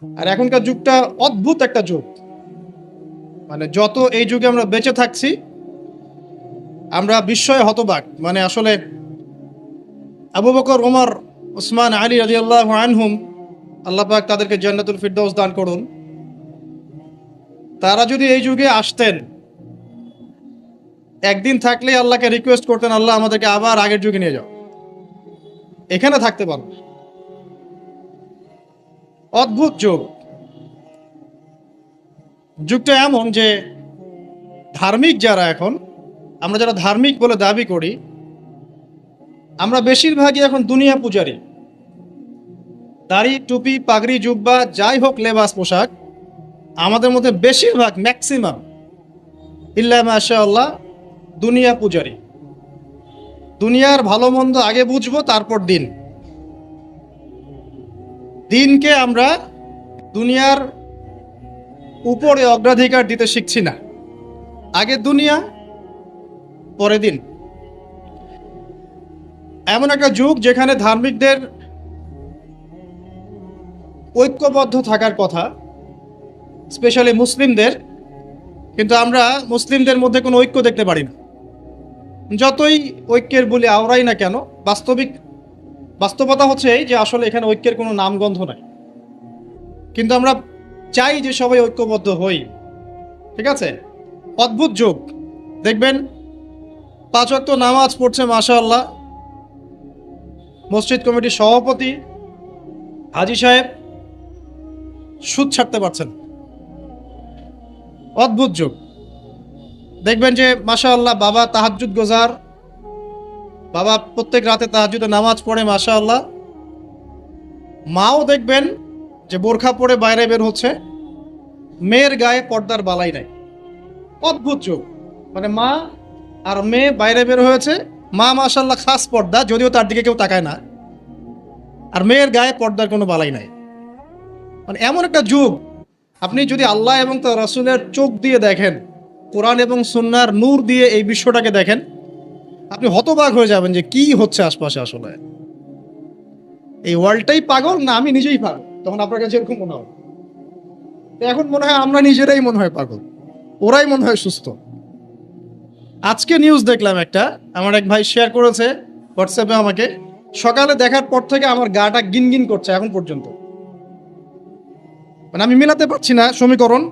আর এখনকার যুগটা অদ্ভুত একটা যুগ। মানে যত এই যুগে আমরা বেঁচে থাকছি, আমরা বিস্ময়ে হতবাক। মানে আসলে আবু বকর, ওমর, ওসমান, আলী রাদিয়াল্লাহু আনহুম, আল্লাহ পাক তাদেরকে জান্নাতুল ফিরদৌস দান করুন, তারা যদি এই যুগে আসতেন, একদিন থাকলে আল্লাহকে রিকোয়েস্ট করতেন, আল্লাহ আমাদেরকে আবার আগের যুগে নিয়ে যাও, এখানে থাকতে পারবো। অদ্ভুত যুগ। যুগটা এমন যে ধার্মিক যারা, এখন আমরা যারা ধার্মিক বলে দাবি করি, আমরা বেশিরভাগই এখন দুনিয়া পূজারি। দাড়ি, টুপি, পাগড়ি, জুব্বা, যাই হোক লেবাস পোশাক, আমাদের মধ্যে বেশিরভাগ, ম্যাক্সিমাম ইল্লা মাশাআল্লাহ, দুনিয়া পূজারি। দুনিয়ার ভালো মন্দ আগে বুঝবো, তারপর দিনকে আমরা দুনিয়ার উপরে অগ্রাধিকার দিতে শিখছি না। আগে দুনিয়া, পরে দিন। এমন একটা যুগ যেখানে ধার্মিকদের ঐক্যবদ্ধ থাকার কথা, স্পেশালি মুসলিমদের, কিন্তু আমরা মুসলিমদের মধ্যে কোনো ঐক্য দেখতে পারি না। যতই ঐক্যের বলে আওড়াই না কেন, বাস্তবতা হচ্ছে এই যে আসলে এখানে ঐক্যের কোনো নামগন্ধ নাই। কিন্তু আমরা চাই যে সবাই ঐক্যবদ্ধ হই। ঠিক আছে? অদ্ভুত যুগ। দেখবেন 5 ওয়াক্ত নামাজ পড়ছে মাশাআল্লাহ মসজিদ কমিটির সভাপতি হাজী সাহেব, সুদ ছাড়তে পারছেন। অদ্ভুত যুগ। দেখবেন যে মাশাআল্লাহ বাবা তাহাজ্জুদ গোজার, বাবা প্রত্যেক রাতে তাহাজ্জুদে নামাজ পড়ে মাশাআল্লাহ। মাও দেখবেন যে বোরখা পরে বাইরে বের হচ্ছে, মেয়ের গায়ে পর্দার বালাই নাই। অদ্ভুত যুগ। মানে মা আর মেয়ে বাইরে বের হয়েছে, মা মাশাআল্লাহ খাস পর্দা, যদিও তার দিকে কেউ তাকায় না, আর মেয়ের গায়ে পর্দার কোনো বালাই নাই। মানে এমন একটা যুগ, আপনি যদি আল্লাহ এবং তার রাসূলের চোখ দিয়ে দেখেন, কোরআন এবং সুন্নাহর নূর দিয়ে এই বিশ্বটাকে দেখেন, আপনি হতবাক হয়ে যাবেন যে কি হচ্ছে আশপাশে। আসলে এই ওয়ার্ল্ডটাই পাগল, না আমি নিজেই পাগল? তখন আপনার কাছে এরকম মনে হবে। এখন মনে হয় আমরা নিজেরাই মনে হয় পাগল, ওরাই মনে হয় সুস্থ। আজকে নিউজ দেখলাম একটা, আমার এক ভাই শেয়ার করেছে হোয়াটসঅ্যাপে আমাকে। সকালে দেখার পর থেকে আমার গাটা গিনগিন করছে এখন পর্যন্ত। মানে আমি মেলাতে পারছি না সমীকরণ।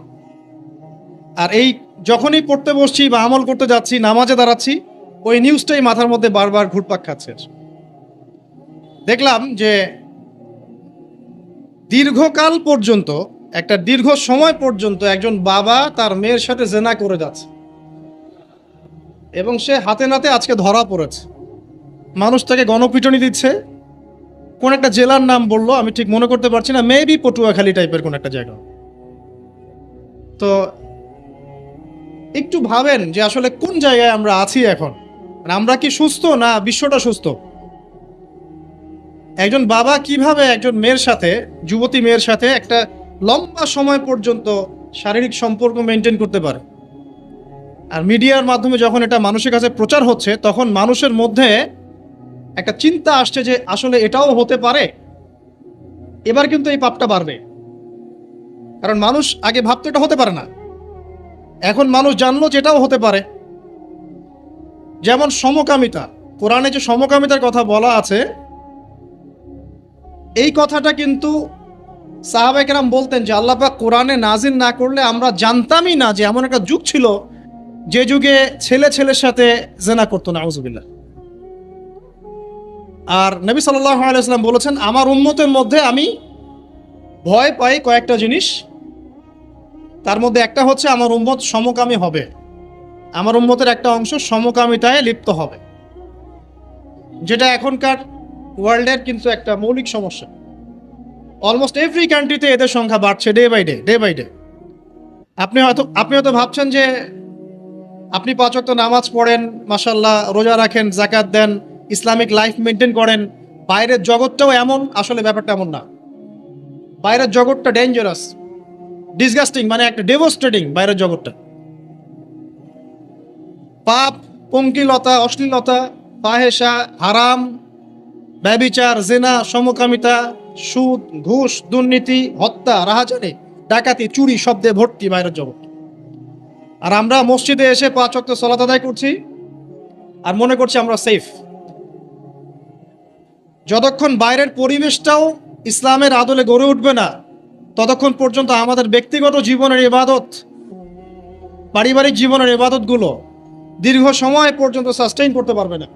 আর এই যখনই পড়তে বসছি বা আমল করতে যাচ্ছি, নামাজে দাঁড়াচ্ছি, ওই নিউজটাই মাথার মধ্যে বারবার ঘুরপাক খাচ্ছে। দেখলাম যে দীর্ঘকাল পর্যন্ত, একটা দীর্ঘ সময় পর্যন্ত একজন বাবা তার মেয়ের সাথে জেনা করে যাচ্ছে, এবং সে হাতে নাতে আজকে ধরা পড়েছে। মানুষ তাকে গণপিটুনি দিচ্ছে। কোন একটা জেলার নাম বললো, আমি ঠিক মনে করতে পারছি না, মেবি পটুয়াখালী টাইপের কোন একটা জায়গা। তো একটু ভাবেন যে আসলে কোন জায়গায় আমরা আছি এখন। মানে আমরা কি সুস্থ, না বিশ্বটা সুস্থ? একজন বাবা কিভাবে একজন মেয়ের সাথে, যুবতী মেয়ের সাথে একটা লম্বা সময় পর্যন্ত শারীরিক সম্পর্ক মেনটেন করতে পারে? আর মিডিয়ার মাধ্যমে যখন এটা মানুষের কাছে প্রচার হচ্ছে, তখন মানুষের মধ্যে একটা চিন্তা আসছে যে আসলে এটাও হতে পারে। এবার কিন্তু এই পাপটা বাড়বে, কারণ মানুষ আগে ভাবতো এটা হতে পারে না, এখন মানুষ জানলো যে এটাও হতে পারে। যেমন সমকামিতা, কোরআনে যে সমকামিতার কথা বলা আছে, এই কথাটা কিন্তু সাহাবায়ে কেরাম বলতেন যে আল্লাহ পাক কোরআনে নাজিল না করলে আমরা জানতামই না যে এমন একটা যুগ ছিল যে যুগে ছেলে ছেলের সাথে জেনা করতো, নাউজুবিল্লাহ। আর নবী সাল্লাল্লাহু আলাইহি ওয়াসাল্লাম বলেছেন, আমার উম্মতের মধ্যে আমি ভয় পাই কয়েকটা জিনিস, তার মধ্যে একটা হচ্ছে আমার উম্মত সমকামী হবে। আমার উম্মতের একটা অংশ সমকামিতায় লিপ্ত হবে, যেটা এখনকার ওয়ার্ল্ডের কিন্তু একটা মৌলিক সমস্যা। অলমোস্ট এভরি কান্ট্রিতে এদের সংখ্যা বাড়ছে ডে বাই ডে। আপনি হয়তো ভাবছেন যে আপনি 5 ওয়াক্ত নামাজ পড়েন, মাশাআল্লাহ, রোজা রাখেন, যাকাত দেন, ইসলামিক লাইফ মেনটেন করেন, বাইরের জগৎটাও এমন। আসলে ব্যাপারটা এমন না। বাইরের জগৎটা ডেঞ্জারাস, ডিসগাস্টিং, মানে একটা ডেভাস্টেটিং বাইরের জগৎটা। পাপ, পঙ্কিলতা, অশ্লীলতা, ফাহেশা, হারাম, ব্যভিচার, জেনা, সমকামিতা, সুদ, ঘুষ, দুর্নীতি, হত্যা, রাহাজানি, ডাকাতি, চুরি শব্দে ভর্তি বাইরের জগৎ। আর আমরা মসজিদে এসে 5 ওয়াক্ত সালাত আদায় করছি আর মনে করছি আমরা সেফ। যতক্ষণ বাইরের পরিবেশটাও ইসলামের আদলে গড়ে উঠবে না, ততক্ষণ পর্যন্ত আমাদের ব্যক্তিগত জীবনের ইবাদত, পারিবারিক জীবনের ইবাদতগুলো দীর্ঘ সময় পর্যন্ত সাস্টেইন করতে পারবে না।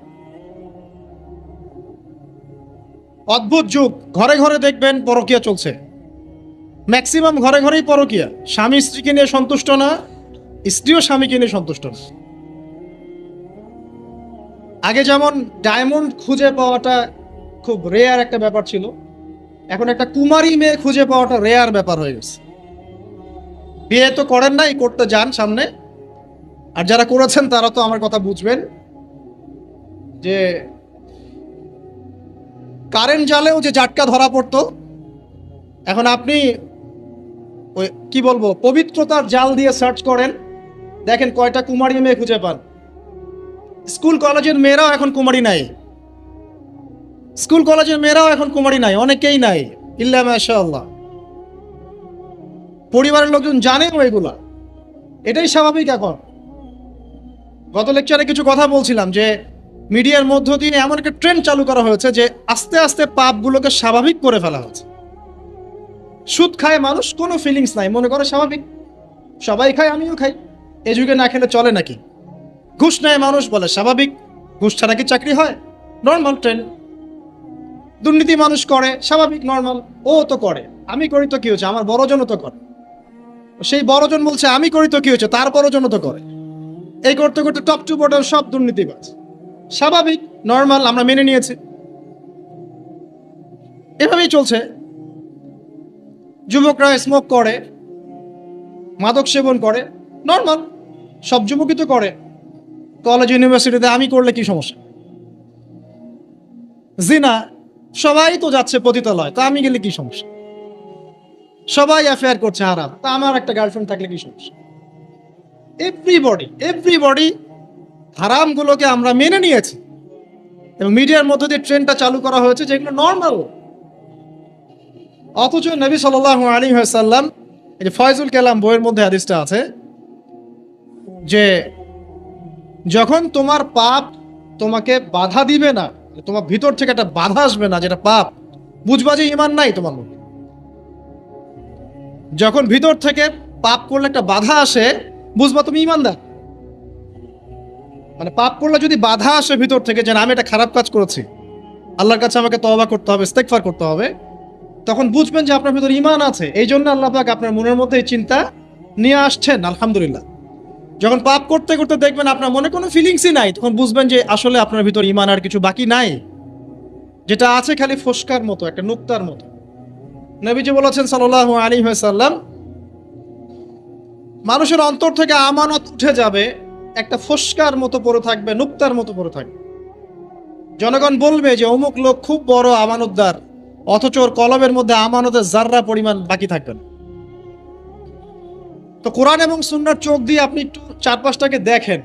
অদ্ভুত যুগ, ঘরে ঘরে দেখবেন পরকীয়া চলছে। ম্যাক্সিমাম ঘরে ঘরেই পরকীয়া। স্বামী স্ত্রীকে নিয়ে সন্তুষ্ট না, স্ত্রীও স্বামীকে নিয়ে সন্তুষ্ট না। আগে যেমন ডায়মন্ড খুঁজে পাওয়াটা খুব রেয়ার একটা ব্যাপার ছিল, এখন একটা কুমারী মেয়ে খুঁজে পাওয়াটা রেয়ার ব্যাপার হয়ে গেছে। বিয়ে তো করেন নাই, করতে যান সামনে। আর যারা করেছেন তারা তো আমার কথা বুঝবেন যে কারেন্ট জালেও যে জাটকা ধরা পড়তো, এখন আপনি ওই কি বলবো পবিত্রতার জাল দিয়ে সার্চ করেন, দেখেন কয়টা কুমারী মেয়ে খুঁজে পান। স্কুল কলেজের মেয়েরাও এখন কুমারী নাই, স্কুল কলেজের মেয়েরাও এখন কুমারী নাই, অনেকেই নাই, ইল্লা মাশাআল্লাহ। পরিবারের লোকজন জানেও এগুলা, এটাই স্বাভাবিক। এখন গত লেকচারে কিছু কথা বলছিলাম যে মিডিয়ার মধ্য দিয়ে এমন একটা ট্রেন্ড চালু করা হয়েছে যে আস্তে আস্তে পাপগুলোকে স্বাভাবিক করে ফেলা হয়েছে। সুদ খায় মানুষ, কোনো ফিলিংস নাই, মনে করে স্বাভাবিক, সবাই খায় আমিও খাই, এ যুগে না খেলে চলে নাকি। ঘুষ নেয় মানুষ, বলে স্বাভাবিক, ঘুষ ছাড়া কি চাকরি হয়, নর্মাল ট্রেন্ড। দুর্নীতি মানুষ করে, স্বাভাবিক, নর্মাল, ও তো করে, আমি করি তো কি হয়েছে, আমার বড়জনও তো করে। সেই বড়জন বলছে আমি করি তো কি হয়েছে, তার বড়জনও তো করে। এই করতে করতে টপ টু বটম সব দুর্নীতিবাজ, স্বাভাবিক, নর্মাল, আমরা মেনে নিয়েছি, এভাবেই চলছে। যুবকরা স্মোক করে, মাদক সেবন করে, নর্মাল, সব যুবকই তো করে। কলেজ ইউনিভার্সিটিতে আমি করলে কি সমস্যা? জিনা, সবাই তো যাচ্ছে পতিতালয়, তা আমি গেলে কি সমস্যা? সবাই অ্যাফেয়ার করছে হারাম, তা আমার একটা গার্লফ্রেন্ড থাকলে কি সমস্যা? এভরিবডি হারামগুলোকে আমরা মেনে নিয়েছি এবং মিডিয়ার মধ্য দিয়ে ট্রেন্ডটা চালু করা হয়েছে যেগুলো নর্মাল। অথচ নবী সাল্লাল্লাহু আলাইহি ওয়াসাল্লাম, এই যে ফয়জুল কালাম বইয়ের মধ্যে হাদিসটা আছে যে যখন তোমার পাপ তোমাকে বাধা দিবে না, তোমার ভিতর থেকে একটা বাধা আসবে না যেটা পাপ, বুঝবা যে ঈমান নাই তোমার মধ্যে। যখন ভিতর থেকে পাপ করলে একটা বাধা আসে, বুঝবা তুমি ঈমানদার। মানে পাপ করলে যদি বাধা আসে ভিতর থেকে যে আমি একটা খারাপ কাজ করেছি, আল্লাহর কাছে আমাকে তওবা করতে হবে, ইস্তেগফার করতে হবে, তখন বুঝবেন যে আপনার ভিতর ঈমান আছে। এই জন্য আল্লাহ পাক আপনার মনের মধ্যে এই চিন্তা নিয়ে আসছেন, আলহামদুলিল্লাহ। যখন পাপ করতে করতে দেখবেন আপনার মনে কোনো ফিলিংসই নাই, তখন বুঝবেন যে আসলে আপনার ভিতর ঈমান আর কিছু বাকি নাই, যেটা আছে খালি ফোসকার মতো, একটা নুক্তার মতো। নবীজি বলেছেন সাল্লাল্লাহু আলাইহি ওয়াসাল্লাম, মানুষের অন্তর থেকে আমানত উঠে যাবে, একটা ফোসকার মতো পড়ে থাকবে, নুক্তার মতো পড়ে থাকবে। জনগণ বলবে যে অমুক লোক খুব বড় আমানতদার, অথচ ওর কলবের মধ্যে আমানতের জাররা পরিমাণ বাকি থাকবে না। তো কোরআন এবং সুন্নাহর চোখ দিয়ে আপনি একটু চারপাশটাকে দেখেন,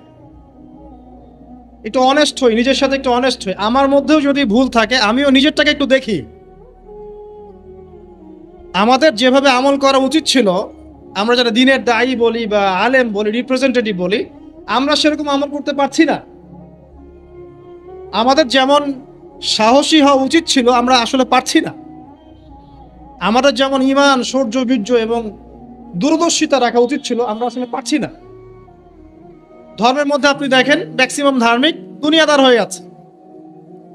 একটু অনেস্ট হই, নিজের সাথে একটু অনেস্ট হই। আমার মধ্যেও যদি ভুল থাকে আমিও নিজেরটাকে একটু দেখি। আমাদের যেভাবে আমল করা উচিত ছিল, আমরা যারা দ্বীনের দায়ী বলি বা আলেম বলি, রিপ্রেজেন্টেটিভ বলি, আমরা সেরকম আমল করতে পারছি না। আমাদের যেমন সাহসী হওয়া উচিত ছিল, আমরা আসলে পারছি না। আমাদের যেমন ঈমান, শৌর্য, বীর্য এবং দূরদর্শিতা রাখা উচিত ছিল, আমরা আসলে পারছি না। ধর্মের মধ্যে আপনি দেখেন ম্যাক্সিমাম ধার্মিক দুনিয়াদার হয়ে আছে,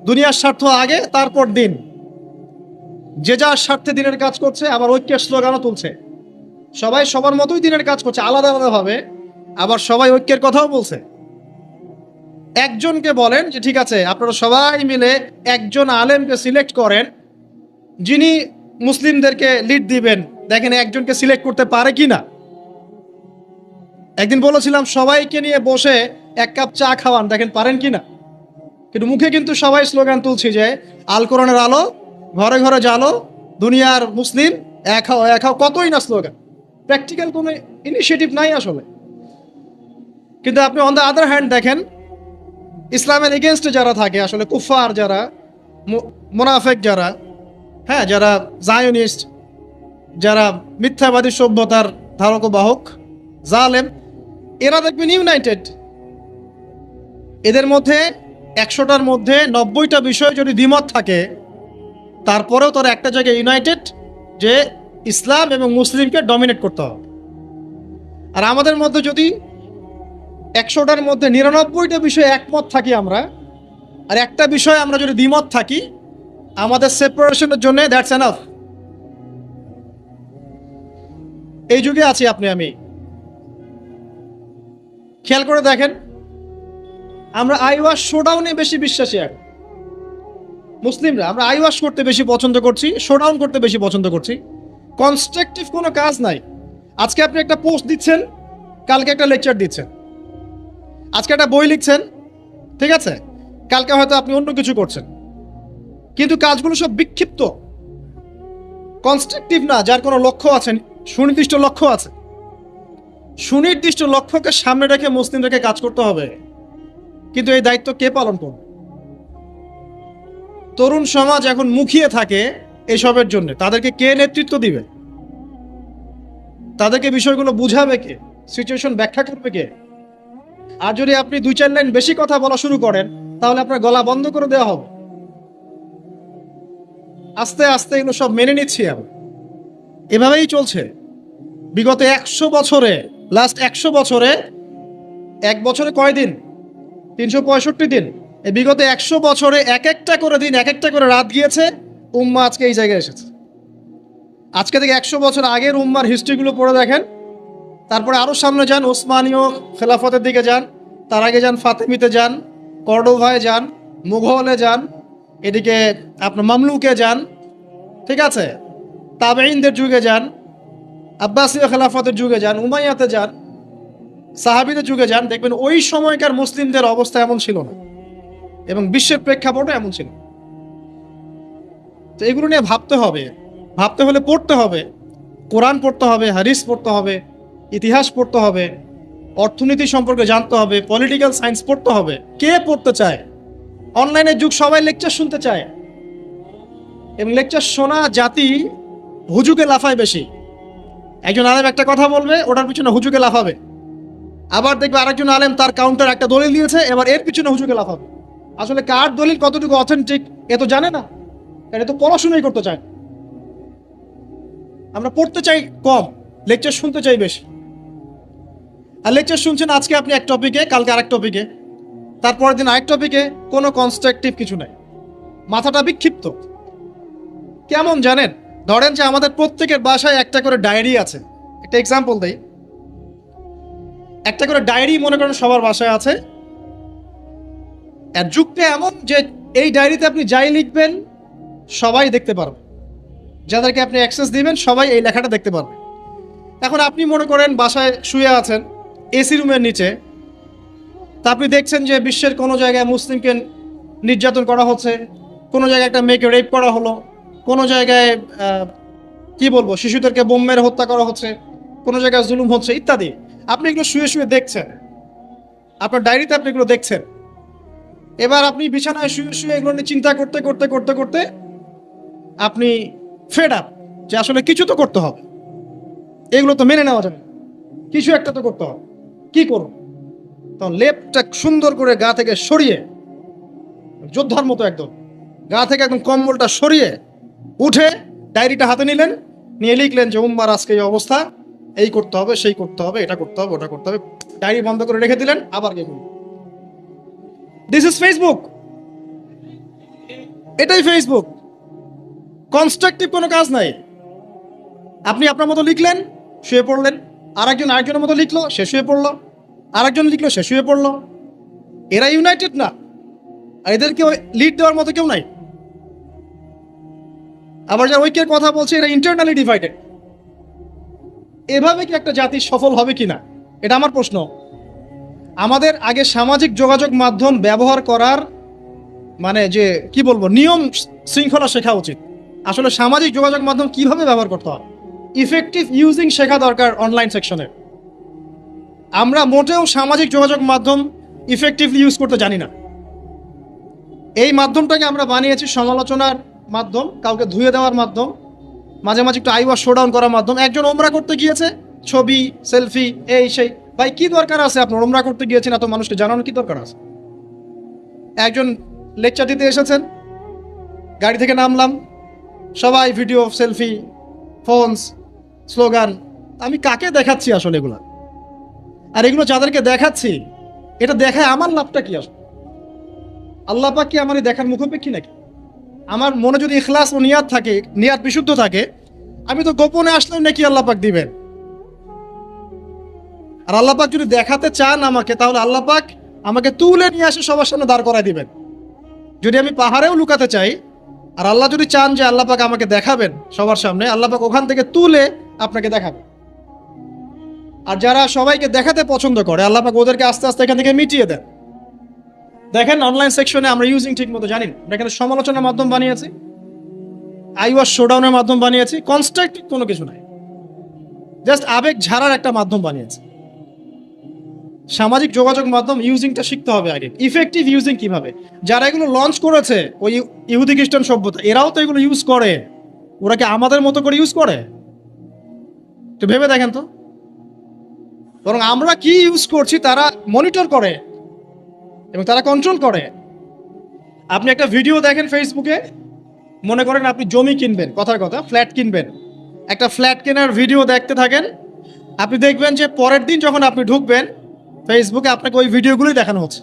দুনিয়ার স্বার্থ আগে, তারপর দিন। যে যার স্বার্থে দিনের কাজ করছে, আবার ঐক্যের স্লোগানও তুলছে। সবাই সবার মতোই দিনের কাজ করছে, আলাদা আলাদা ভাবে, আবার সবাই ঐক্যের কথাও বলছে। একজনকে বলেন যে ঠিক আছে আপনারা সবাই মিলে একজন আলেমকে সিলেক্ট করেন যিনি মুসলিমদেরকে লিড দিবেন, দেখেন একজনকে সিলেক্ট করতে পারে কিনা। একদিন বলেছিলাম সবাইকে নিয়ে বসে এক কাপ চা খাওয়ান, দেখেন পারেন কিনা। কিন্তু মুখে কিন্তু সবাই স্লোগান তুলছি যে আল কোরআনের আলো, ঘরে ঘরে জালো, দুনিয়ার মুসলিম এক হও এক হও, কতই না স্লোগান, প্র্যাকটিক্যাল কোনো ইনিশিয়েটিভ নাই আসলে। কিন্তু আপনি অন দ্য আদার হ্যান্ড দেখেন ইসলামের এগেনস্টে যারা থাকে, আসলে কুফার যারা, মুনাফেক যারা, হ্যাঁ, যারা জায়নিস্ট, যারা মিথ্যাবাদী সভ্যতার ধারক ও বাহক, জালেম, এরা দেখবেন ইউনাইটেড। এদের মধ্যে 100টার মধ্যে 90টা বিষয় যদি দ্বিমত থাকে, তারপরেও তারা একটা জায়গায় ইউনাইটেড যে ইসলাম এবং মুসলিমকে ডমিনেট করতে হবে। আর আমাদের মধ্যে যদি 100টার মধ্যে 99টা বিষয়ে একমত থাকি আমরা, আর একটা বিষয়ে আমরা যদি দ্বিমত থাকি, আমাদের সেপারেশনের জন্য দ্যাটস এনাফ। এই যুগে আছি আপনি আমি। খেয়াল করে দেখেন, আমরা আইওয়াশ শোডাউনে বেশি বিশ্বাসী। এখন মুসলিমরা আমরা আইওয়াশ করতে বেশি পছন্দ করছি, শোডাউন করতে বেশি পছন্দ করছি। কনস্ট্রাকটিভ কোনো কাজ নাই। আজকে আপনি একটা পোস্ট দিচ্ছেন, কালকে একটা লেকচার দিচ্ছেন। আজকে একটা বই লিখছেন, ঠিক আছে, কালকে হয়তো আপনি অন্য কিছু করছেন, কিন্তু কাজগুলো সব বিক্ষিপ্ত, কনস্ট্রাকটিভ না, যার কোনো লক্ষ্য আছে, সুনির্দিষ্ট লক্ষ্য আছে। সুনির্দিষ্ট লক্ষ্যকে সামনে রেখে মুসলিমদেরকে কাজ করতে হবে। কিন্তু এই দায়িত্ব কে পালন করবে? তরুণ সমাজ এখন মুখিয়ে থাকে এসবের জন্য। তাদেরকে কে নেতৃত্ব দিবে? তাদেরকে বিষয়গুলো বুঝাবে কে? সিচুয়েশন ব্যাখ্যা করবে কে? আর যদি আপনি 2-4 লাইন বেশি কথা বলা শুরু করেন, তাহলে আপনার গলা বন্ধ করে দেওয়া হবে। আস্তে আস্তে এগুলো সব মেনে নিচ্ছি আমি। এভাবেই চলছে বিগত 100 বছরে। লাস্ট 100 বছরে, এক বছরে কয় দিন? 365 দিন। এই বিগত 100 বছরে এক একটা করে দিন, এক একটা করে রাত গিয়েছে, উম্মাহ আজকে এই জায়গায় এসেছে। আজকে থেকে 100 বছর আগের উম্মার হিস্ট্রিগুলো পড়ে দেখেন। তারপরে আরও সামনে যান, ওসমানীয় খেলাফতের দিকে যান, তার আগে যান ফাতেমিতে যান, কর্ডোভায় যান, মুঘলে যান, এদিকে আপনার মামলুকে যান, ঠিক আছে, তাবেঈনদের যুগে যান, আব্বাসীয় খেলাফতের যুগে যান, উমাইয়াতে যান, সাহাবীদের যুগে যান। দেখবেন ওই সময়কার মুসলিমদের অবস্থা এমন ছিল না, এবং বিশ্বের প্রেক্ষাপটও এমন ছিল। তো এগুলো নিয়ে ভাবতে হবে। ভাবতে হলে পড়তে হবে, কোরআন পড়তে হবে, হাদিস পড়তে হবে, ইতিহাস পড়তে হবে, অর্থনীতি সম্পর্কে জানতে হবে, পলিটিক্যাল সায়েন্স পড়তে হবে। কে পড়তে চায়? অনলাইনের যুগ, সবাই লেকচার শুনতে চায়, এবং লেকচার শোনা জাতি হুজুকে লাফায় বেশি। একজন আলেম একটা কথা বলবে, ওটার পিছনে হুজুকে লাফাবে। আবার দেখবে আরেকজন আলেম তার কাউন্টার একটা দলিল দিয়েছে, এবার এর পিছনে হুজুকে লাফাবে। আসলে কার দলিল কতটুকু অথেন্টিক এ তো জানে না, এটা তো পড়াশোনাই করতে চায়। আমরা পড়তে চাই কম, লেকচার শুনতে চাই বেশি। আর লেকচার শুনছেন আজকে আপনি এক টপিকে, কালকে আরেক টপিকে, তারপরের দিন আরেক টপিকে, কোনো কনস্ট্রাকটিভ কিছু নাই। মাথাটা বিক্ষিপ্ত। কেমন জানেন? ধরেন যে আমাদের প্রত্যেকের বাসায় একটা করে ডায়েরি আছে। একটা এক্সাম্পল দেই, একটা করে ডায়েরি মনে করেন সবার বাসায় আছে। আর যুগটা এমন যে এই ডায়েরিতে আপনি যাই লিখবেন সবাই দেখতে পারবে, যাদেরকে আপনি অ্যাক্সেস দিবেন সবাই এই লেখাটা দেখতে পারবে। এখন আপনি মনে করেন বাসায় শুয়ে আছেন এসি রুমের নিচে, তা আপনি দেখছেন যে বিশ্বের কোনো জায়গায় মুসলিমকে নির্যাতন করা হচ্ছে, কোনো জায়গায় একটা মেয়েকে রেপ করা হলো, কোনো জায়গায় কি বলবো, শিশুদেরকে বোম মেরে হত্যা করা হচ্ছে, কোনো জায়গায় জুলুম হচ্ছে ইত্যাদি। আপনি এগুলো শুয়ে শুয়ে দেখছেন, আপনার ডায়েরিতে আপনি এগুলো দেখছেন। এবার আপনি বিছানায় শুয়ে শুয়ে এগুলো নিয়ে চিন্তা করতে করতে করতে করতে আপনি ফেড আপ, যে আসলে কিছু তো করতে হবে, এগুলো তো মেনে নেওয়া যাবে না, কিছু একটা তো করতে হবে, কি করব? তখন লেপটা সুন্দর করে গা থেকে সরিয়ে, যোদ্ধার মতো একদম গা থেকে একদম কম্বলটা সরিয়ে উঠে ডায়েরিটা হাতে নিলেন, নিয়ে লিখলেন যে উম্মার আজকে এই অবস্থা, এই করতে হবে, সেই করতে হবে, এটা করতে হবে, ওটা করতে হবে। ডায়েরি বন্ধ করে রেখে দিলেন, আবার গেলেন। This is Facebook. এটাই ফেসবুক। কনস্ট্রাকটিভ কোনো কাজ নাই। আপনি আপনার মতো লিখলেন, শুয়ে পড়লেন, আরেকজন আরেকজনের মতো লিখলো, সে শুয়ে পড়লো, আরেকজন লিখলো, সে শুয়ে পড়লো। এরা ইউনাইটেড না, আর এদেরকে লিড দেওয়ার মতো কেউ নাই। আবার যারা ঐক্যের কথা বলছে, এরা ইন্টারনালি ডিভাইডেড। এভাবে কি একটা জাতি সফল হবে কিনা, এটা আমার প্রশ্ন। আমাদের আগে সামাজিক যোগাযোগ মাধ্যম ব্যবহার করার মানে যে কি বলবো, নিয়ম শৃঙ্খলা শেখা উচিত। আসলে সামাজিক যোগাযোগ মাধ্যম কিভাবে ব্যবহার করতে হয়, ইফেক্টিভ ইউজিং শেখা দরকার অনলাইন সেকশনে। আমরা মোটেও সামাজিক যোগাযোগ মাধ্যম ইফেক্টিভলি ইউজ করতে জানি না। এই মাধ্যমটাকে আমরা বানিয়েছি সমালোচনার মাধ্যম, কাউকে ধুয়ে দেওয়ার মাধ্যম, মাঝে মাঝে একটু আই ওয়াশ শোডাউন করার মাধ্যম। একজন ওমরা করতে গিয়েছে, ছবি সেলফি এই সেই। ভাই কি দরকার আছে আপনার ওমরা করতে গিয়েছেন এত মানুষকে জানানোর কি দরকার আছে? একজন লেকচার দিতে এসেছেন, গাড়ি থেকে নামলাম, সবাই ভিডিও সেলফি ফোনস স্লোগান। আমি কাকে দেখাচ্ছি আসলে এগুলা? আর এগুলো যাদেরকে দেখাচ্ছি, এটা দেখায় আমার লাভটা কি আসলে? আল্লাহ পাক কি আমার এই দেখার মুখাপেক্ষী নাকি? আমার মনে যদি ইখলাস ও নিয়াত থাকে, নিয়াত বিশুদ্ধ থাকে, আমি তো গোপনে আসলেও নাকি আল্লাহ পাক দিবেন। আর আল্লাহ পাক যদি দেখাতে চান আমাকে, তাহলে আল্লাহ পাক আমাকে তুলে নিয়ে আসে সবার সামনে দাঁড় করায় দিবেন। যদি আমি পাহাড়েও লুকাতে চাই, আর আল্লাহ যদি চান যে আল্লাহ পাক আমাকে দেখাবেন সবার সামনে, আল্লাহ পাক ওখান থেকে তুলে আপনাকে দেখাবেন। আর যারা সবাইকে দেখাতে পছন্দ করে, আল্লাহ পাক ওদেরকে আস্তে আস্তে এখান থেকে মিটিয়ে দেন। দেখেন অনলাইন সেকশনে আমরা ইউজিং ঠিক মতো জানি না, এখানে সমালোচনার মাধ্যম বানিয়েছি, আই ওয়াশ শোডাউনের মাধ্যম বানিয়েছি, কনস্ট্রাকটিভ কোনো কিছু নাই, জাস্ট আবেগ ঝাড়ার একটা মাধ্যম বানিয়েছি। সামাজিক যোগাযোগ মাধ্যম ইউজিংটা শিখতে হবে আগে, ইফেক্টিভ ইউজিং কিভাবে। যারা এগুলো লঞ্চ করেছে, ওই ইহুদি খ্রিস্টান সভ্যতা, এরাও তো এগুলো ইউজ করে। ওরা কি আমাদের মতো করে ইউজ করে? তো ভেবে দেখেন তো। বরং আমরা কি ইউজ করছি তারা মনিটর করে এবং তারা কন্ট্রোল করে। আপনি একটা ভিডিও দেখেন ফেসবুকে, মনে করেন আপনি জমি কিনবেন, কথার কথা ফ্ল্যাট কিনবেন, একটা ফ্ল্যাট কেনার ভিডিও দেখতে থাকেন, আপনি দেখবেন যে পরের দিন যখন আপনি ঢুকবেন ফেসবুকে, আপনাকে ওই ভিডিওগুলোই দেখানো হচ্ছে।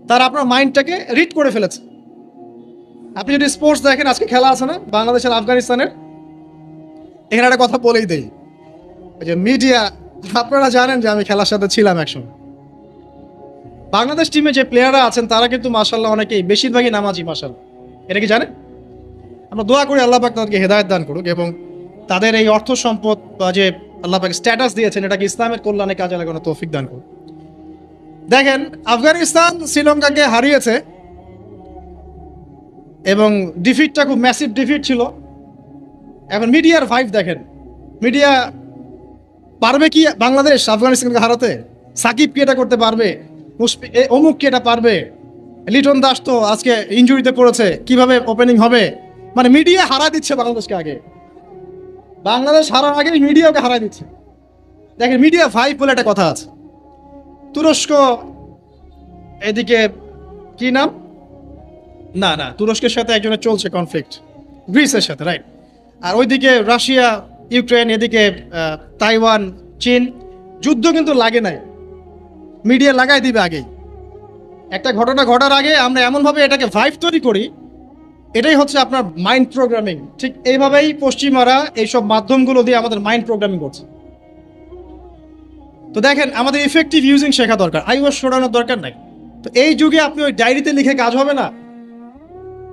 তারা আপনার মাইন্ডটাকে রিড করে ফেলেছে। আপনি যদি স্পোর্টস দেখেন, আজকে খেলা আছে না বাংলাদেশের আফগানিস্তানের, এখানে একটা কথা বলেই দেই, ওই যে মিডিয়া, আপনারা জানেন যে আমি খেলার সাথে ছিলাম একসময়। বাংলাদেশ টিমে যে প্লেয়াররা আছেন তারা কিন্তু মাশাআল্লাহ অনেকেই, বেশিরভাগই নামাজি মাশাআল্লাহ। এটা কি জানেন? আমরা দোয়া করি আল্লাহ পাক তাদেরকে হেদায়েত দান করুক এবং তাদের এই অর্থ সম্পদ বা যে আল্লাহ পাক স্ট্যাটাস দিয়েছেন, এটাকে ইসলামের কল্যাণে কাজে লাগানোর তৌফিক দান করুক। দেখেন আফগানিস্তান শ্রীলঙ্কাকে হারিয়েছে এবং ডিফিটটা খুব ম্যাসিভ ডিফিট ছিল। এখন মিডিয়ার ভাইব দেখেন, মিডিয়া পারবে কি বাংলাদেশ আফগানিস্তানকে হারাতে? সাকিব কি এটা করতে পারবে? অমুক কি এটা পারবে? লিটন দাস তো আজকে ইনজুরিতে পড়েছে, কিভাবে ওপেনিং হবে? মানে মিডিয়া হারা দিচ্ছে বাংলাদেশকে আগে, বাংলাদেশ হারার আগে মিডিয়াকে হারাই দিচ্ছে। দেখেন মিডিয়া ভাইব বলে একটা কথা আছে। তুরস্ক, এদিকে কি নাম, না না তুরস্কের সাথে একজনের চলছে কনফ্লিক্ট, গ্রিসের সাথে, রাইট। আর ওইদিকে রাশিয়া ইউক্রেন, এদিকে তাইওয়ান চীন, যুদ্ধ কিন্তু লাগে নাই, মিডিয়া লাগাই দিবে আগেই। একটা ঘটনা ঘটার আগে আমরা এমনভাবে এটাকে ভাইব তৈরি করি, এটাই হচ্ছে আপনার মাইন্ড প্রোগ্রামিং। ঠিক এইভাবেই পশ্চিমারা এইসব মাধ্যমগুলো দিয়ে আমাদের মাইন্ড প্রোগ্রামিং করছে। তো দেখেন আমাদের ইফেক্টিভ ইউজিং শেখা দরকার, আই ওয়াশ সরানোর দরকার নাই। তো এই যুগে আপনি ওই ডায়েরিতে লিখে কাজ হবে না,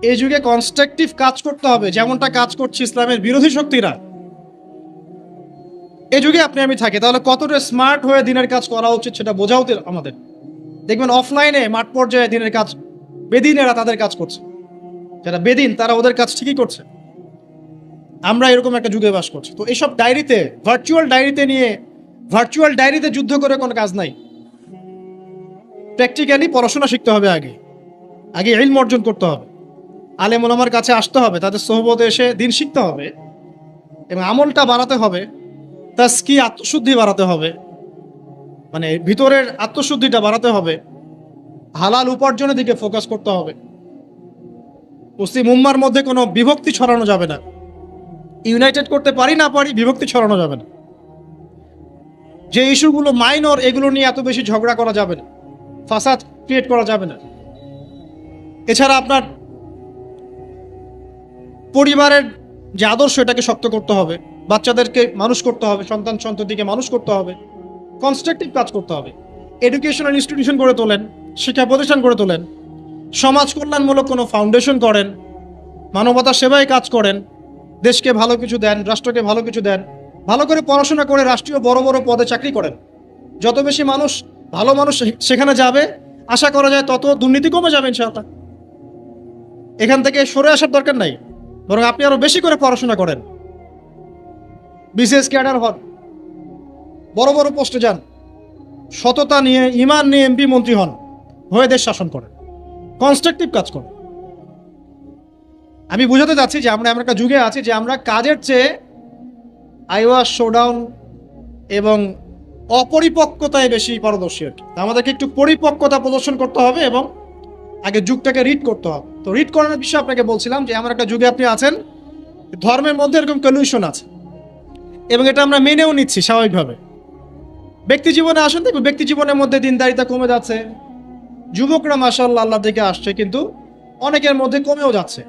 এই যুগে কনস্ট্রাকটিভ কাজ করতে হবে, যেমনটা কাজ করছে ইসলামের বিরোধী শক্তিরা। এই যুগে আপনি আমি থাকি, তাহলে কতটা স্মার্ট হয়ে দিনের কাজ করা উচিত সেটা বোঝা উচিত আমাদের। দেখবেন অফলাইনে মাঠ পর্যায়ে দিনের কাজ বেদিনেরা তাদের কাজ করছে, যারা বেদিন তারা ওদের কাজ ঠিকই করছে। আমরা এরকম একটা যুগে বাস করছি। তো এইসব ডায়েরিতে, ভার্চুয়াল ডায়েরিতে যুদ্ধ করে কোনো কাজ নাই। প্র্যাকটিক্যালি পড়াশোনা শিখতে হবে, আগে ইলম অর্জন করতে হবে, আলেম ওলামার কাছে আসতে হবে, তাদের সোহবতে এসে দিন শিখতে হবে এবং আমলটা বাড়াতে হবে, তাজকিয়া আত্মশুদ্ধি বাড়াতে হবে, মানে ভিতরের আত্মশুদ্ধিটা বাড়াতে হবে, হালাল উপার্জনের দিকে ফোকাস করতে হবে। মুসলিম উম্মার মধ্যে কোনো বিভক্তি ছড়ানো যাবে না, ইউনাইটেড করতে পারি না পারি বিভক্তি ছড়ানো যাবে না। যে ইস্যুগুলো মাইনর, এগুলো নিয়ে এত বেশি ঝগড়া করা যাবে না, ফাসাদ ক্রিয়েট করা যাবে না। এছাড়া আপনার পরিবারের যে আদর্শ, এটাকে শক্ত করতে হবে, বাচ্চাদেরকে মানুষ করতে হবে, সন্ততিকে মানুষ করতে হবে, কনস্ট্রাকটিভ কাজ করতে হবে। এডুকেশনাল ইনস্টিটিউশন গড়ে তোলেন, শিক্ষা প্রতিষ্ঠান গড়ে তোলেন, সমাজ কল্যাণমূলক কোনো ফাউন্ডেশন করেন, মানবতার সেবায় কাজ করেন, দেশকে ভালো কিছু দেন, রাষ্ট্রকে ভালো কিছু দেন, ভালো করে পড়াশোনা করে রাষ্ট্রীয় বড় বড় পদে চাকরি করেন। যত বেশি ভালো মানুষ সেখানে যাবে, আশা করা যায় তত দুর্নীতি কমে যাবে ইনশাআল্লাহ। এখান থেকে সরে আসার দরকার নাই, বরং আপনি আরো বেশি করে পড়াশোনা করেন, বিসিএস ক্যাডার হন, বড় বড় পোস্টে যান, সততা নিয়ে ঈমান নিয়ে এমপি মন্ত্রী হন, হয়ে দেশ শাসন করেন, কনস্ট্রাকটিভ কাজ করেন। আমি বোঝাতে চাচ্ছি যে আমরা এমন একটা যুগে আছি যে আমরা কাজের চেয়ে আইওয়াস, শোডাউন এবং অপরিপক্কতায় বেশি পারদর্শী আর কি। আমাদেরকে একটু পরিপক্কতা প্রদর্শন করতে হবে এবং আগে যুগটাকে রিড করতে হবে। তো রিড করানোর বিষয়ে আপনাকে বলছিলাম যে এমন একটা যুগে আপনি আছেন, ধর্মের মধ্যে এরকম কলিউশন আছে এবং এটা আমরা মেনেও নিচ্ছি স্বাভাবিকভাবে। ব্যক্তি জীবনে আসেন, দেখবেন ব্যক্তি জীবনের মধ্যে দিনদারিতা কমে যাচ্ছে। যুবকরা মাশাআল্লাহ আল্লাহ দিকে আসছে, কিন্তু অনেকের মধ্যে কমেও যাচ্ছে।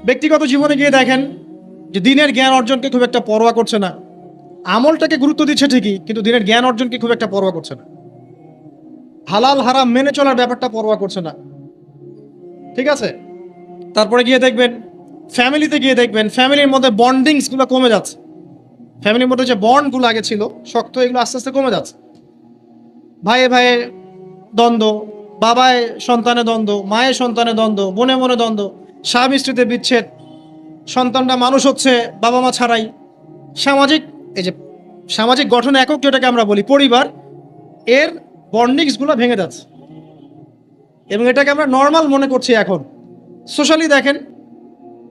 ব্যক্তিগত জীবনে গিয়ে দেখেন যে দিনের জ্ঞান অর্জনকে খুব একটা পরোয়া করছে না। আমলটাকে গুরুত্ব দিচ্ছে ঠিকই, কিন্তু দিনের জ্ঞান অর্জনকে খুব একটা পরোয়া করছে না। হালাল হারাম মেনে চলার ব্যাপারটা পরোয়া করছে না, ঠিক আছে। তারপরে গিয়ে দেখবেন ফ্যামিলিতে গিয়ে দেখবেন ফ্যামিলির মধ্যে বন্ডিংসগুলো কমে যাচ্ছে। ফ্যামিলির মধ্যে যে বন্ডগুলো আগে ছিল শক্ত, এগুলো আস্তে আস্তে কমে যাচ্ছে। ভাইয়ে ভাইয়ে দ্বন্দ্ব, বাবায় সন্তানে দ্বন্দ্ব, মায়ের সন্তানে দ্বন্দ্ব, বোনে মনে দ্বন্দ্ব, স্বামী স্ত্রীতে বিচ্ছেদ, সন্তানরা মানুষ হচ্ছে বাবা মা ছাড়াই। সামাজিক এই যে সামাজিক গঠন একক যেটাকে আমরা বলি পরিবার, এর বন্ডিংসগুলো ভেঙে যাচ্ছে এবং এটাকে আমরা নর্মাল মনে করছি এখন। সোশ্যালি দেখেন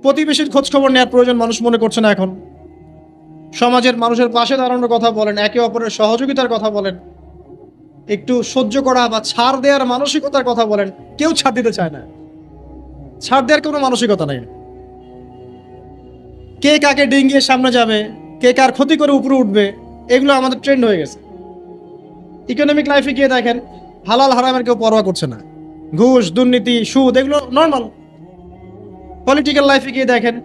প্রতিবেশীর খোঁজ খবর নেওয়ার প্রয়োজন মানুষ মনে করছে না এখন। সমাজের মানুষের পাশে দাঁড়ানোর কথা বলেন, একে অপরের সহযোগিতার কথা বলেন, একটু সহ্য করা বা ছাড় দেওয়ার মানসিকতার কথা বলেন, কেউ ছাড় দিতে চায় না। ছাড় দেওয়ার কোনো মানসিকতা নেই। কে কাকে ডিঙ্গিয়ে সামনে যাবে, কে কার ক্ষতি করে উপরে উঠবে, এগুলো আমাদের ট্রেন্ড হয়ে গেছে। ইকোনমিক লাইফে গিয়ে দেখেন হালাল হারামের কেউ পরোয়া করছে না। ঘুষ, দুর্নীতি, সুদ এগুলো নর্মাল। পলিটিক্যাল লাইফে গিয়ে দেখেন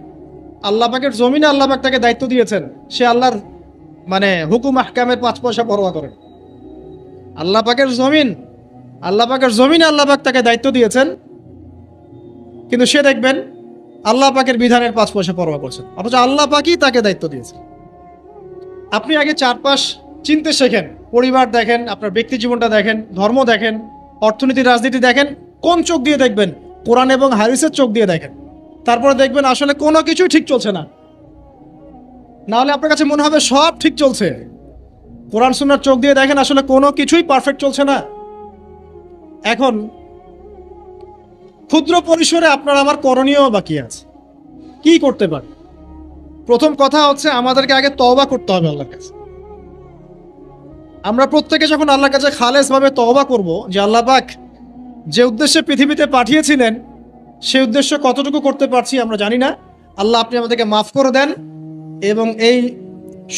আল্লাহ পাকের জমিনে আল্লাহ পাক তাকে দায়িত্ব দিয়েছেন, সে আল্লাহর হুকুম আহকামের 5 পয়সা পরোয়া করেন। আল্লাহ পাকের জমিনে আল্লাহ পাক তাকে দায়িত্ব দিয়েছেন, কিন্তু সে দেখবেন আল্লাহ পাকের বিধানের 5 পয়সা পরোয়া করছেন, অথচ আল্লাহ পাকই তাকে দায়িত্ব দিয়েছেন। আপনি আগে চারপাশ চিনতে শেখেন, পরিবার দেখেন, আপনার ব্যক্তি জীবনটা দেখেন, ধর্ম দেখেন, অর্থনীতি রাজনীতি দেখেন। কোন চোখ দিয়ে দেখবেন? কোরআন এবং হাদিসের চোখ দিয়ে দেখেন। তারপরে দেখবেন আসলে কোনো কিছুই ঠিক চলছে না, না হলে আপনার কাছে মনে হবে সব ঠিক চলছে। কোরআন সুন্নাহর চোখ দিয়ে দেখেন আসলে কোনো কিছুই পারফেক্ট চলছে না। এখন ক্ষুদ্র পরিসরে আপনার আমার করণীয় বাকি আছে। কি করতে পারে? প্রথম কথা হচ্ছে আমাদেরকে আগে তওবা করতে হবে আল্লাহর কাছে। আমরা প্রত্যেকে যখন আল্লাহর কাছে খালেসভাবে তওবা করব যে আল্লাহ পাক যে উদ্দেশ্যে পৃথিবীতে পাঠিয়েছিলেন সেই উদ্দেশ্য কতটুকু করতে পারছি আমরা জানি না, আল্লাহ আপনি আমাদেরকে মাফ করে দেন এবং এই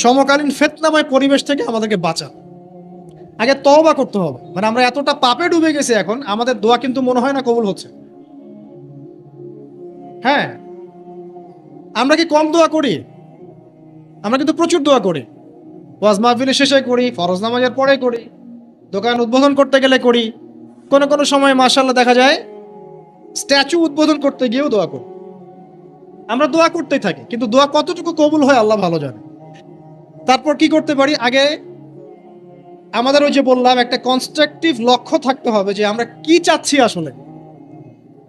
সমকালীন ফিতনাময় পরিবেশ থেকে আমাদেরকে বাঁচান। আগে তওবা করতে হবে। মানে আমরা এতটা পাপে ডুবে গেছি এখন, আমাদের দোয়া কিন্তু মনে হয় না কবুল হচ্ছে। হ্যাঁ, আমরা কি কম দোয়া করি? আমরা কিন্তু প্রচুর দোয়া করি। ওয়াজ মাহফিলের শেষে করি, ফরজ নামাজের পরে করি, দোকান উদ্বোধন করতে গেলে করি, কোনো সময় মাশাআল্লাহ দেখা যায় স্ট্যাচু উদ্বোধন করতে গিয়েও দোয়া করি। আমরা দোয়া করতেই থাকি, কিন্তু দোয়া কতটুকু কবুল হয় আল্লাহ ভালো জানে। তারপর কি করতে পারি? আগে আমাদের ওই যে বললাম একটা কনস্ট্রাকটিভ লক্ষ্য থাকতে হবে যে আমরা কি চাচ্ছি। আসলে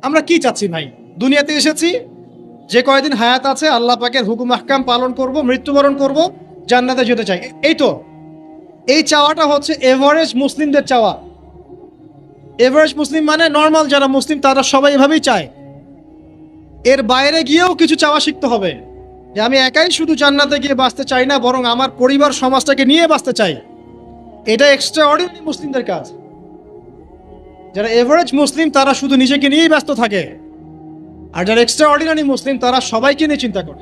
আমরা কি চাচ্ছি? ভাই, দুনিয়াতে এসেছি, যে কয়দিন হায়াত আছে আল্লাহ পাকের হুকুম আহকাম পালন করব, মৃত্যুবরণ করব, জান্নাতে যেতে চাই। এই তো, এই চাওয়াটা হচ্ছে এভারেজ মুসলিমদের চাওয়া। এভারেজ মুসলিম মানে নর্মাল যারা মুসলিম তারা সবাই এভাবেই চায়। এর বাইরে গিয়েও কিছু চাওয়া শিখতে হবে যে আমি একাই শুধু জান্নাতে গিয়ে বাঁচতে চাই না, বরং আমার পরিবার সমাজটাকে নিয়ে বাঁচতে চাই। এটা এক্সট্রা অর্ডিনারি মুসলিমদের কাজ। যারা এভারেজ মুসলিম তারা শুধু নিজেকে নিয়েই ব্যস্ত থাকে, আর যারা এক্সট্রা অর্ডিনারি মুসলিম তারা সবাইকে নিয়ে চিন্তা করে।